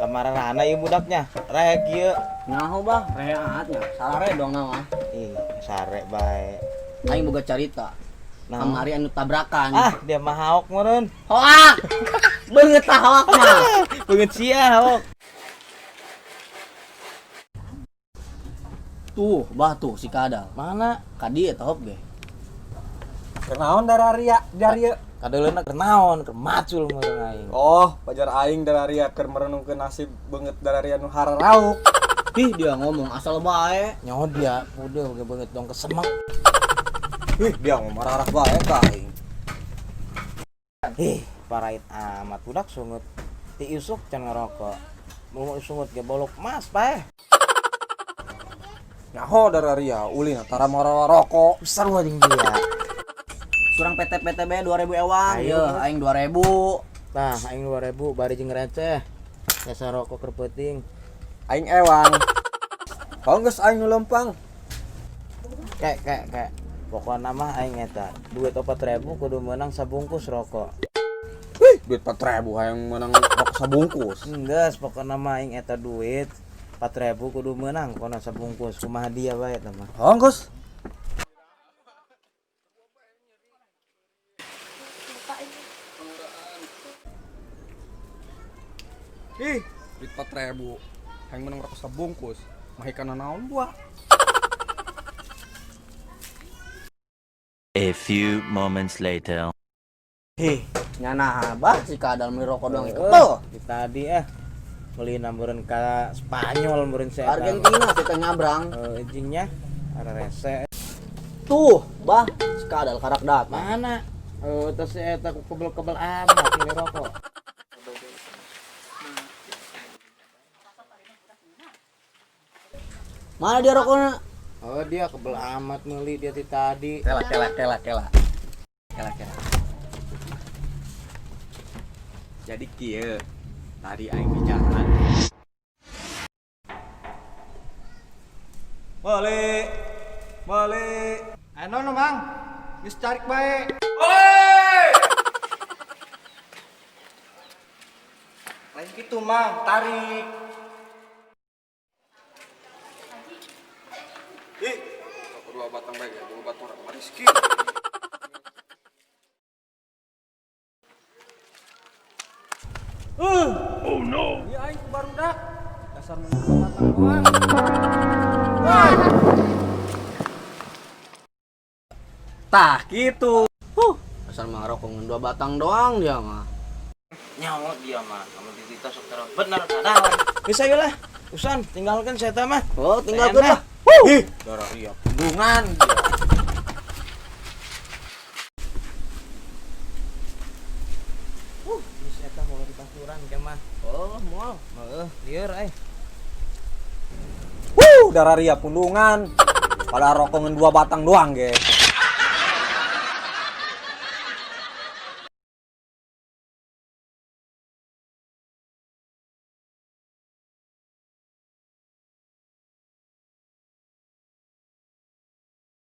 Kamarana ieu budaknya. Rek ieu. Nyaho bah, rehatnya. Salare dong nama. Ih, sare bae. Aing boga carita. Nah. Kamari anu tabrakan. Ah, dia mah haok meureun. Hoak. Beungeut tah hoak mah. Beungeut sia haok. Tuh, bah tuh si Kadal. Mana? Kadi eta hop ge. Kenaon dararia daria? Kadeuleuna keur naon? Keur macul meureun aing. Oh, pajar aing dararia keur merenungkeun nasib beungeut dararia nu hararauk. Ih, dia ngomong asal bae. Nyaho dia udah oge beungeut dong kesemek. Ih, dia ngomong marah bae ka aing. Ih, parait amat budak sungut. Ti Yusuf can ngerokok. Mau sungut ge bolok mas bae. Nyaho dararia ulin antara marah rokok. Besar anjing dia. Surang PT-PTB 2000 ewang. Ayo. Yeuh, aing 2000. Nah, aing 2000 bari jeung receh. Jasa rokok keur peuting. Aing ewang. Kau geus aing nu lempang. Kek. Pokona mah aing eta, duit 4.000 kudu meunang sabungkus rokok. Wih, duit 4.000 hayang menang rokok sabungkus. Enggeus, pokona mah aing eta duit 4.000 kudu meunang pokona sabungkus. Kumaha dia bae eta mah. Oh, geus. Ih, duit 4.000 hayang menang rokok sabungkus. Mah ikan naon buah. A few moments later. Heh, Nyana bah si Kadal meuli rokok doang ikut tuh. di tadi meuli nameureun ka Spanyol meureun saya. Argentina kita nyabrang. Ijingnya ada rese. Tuh, bah si Kadal karak datang. Mana? Terus eta kebel-kebel amat ini rokok. Mana dia rokoknya? Oh, dia kebel amat meuli dia ti tadi. Kela. Jadi kieu tadi aing bicara. Balik. Anu Mang. Geus tarik bae. Lain kitu Mang, tarik. Ih, dua batang bae, dua batang Rizky. Oh no. Ya aing ku barudak. Dasar menurut batang doang. Tah gitu. Asal mah rokok ngan 2 batang doang dia mah. Nyawa dia mah, kalau ditita sok tara bener kadawan. Geus aya lah. Usan tinggalkan saya teh mah. Oh, tinggalkeun lah. Ih, darah iya pundungan dia. Geus eta mau dibaturan ke mah. Oh, moal. Heuh, lieur Dararia pundungan. Pada rokok ngan 2 batang doang ge.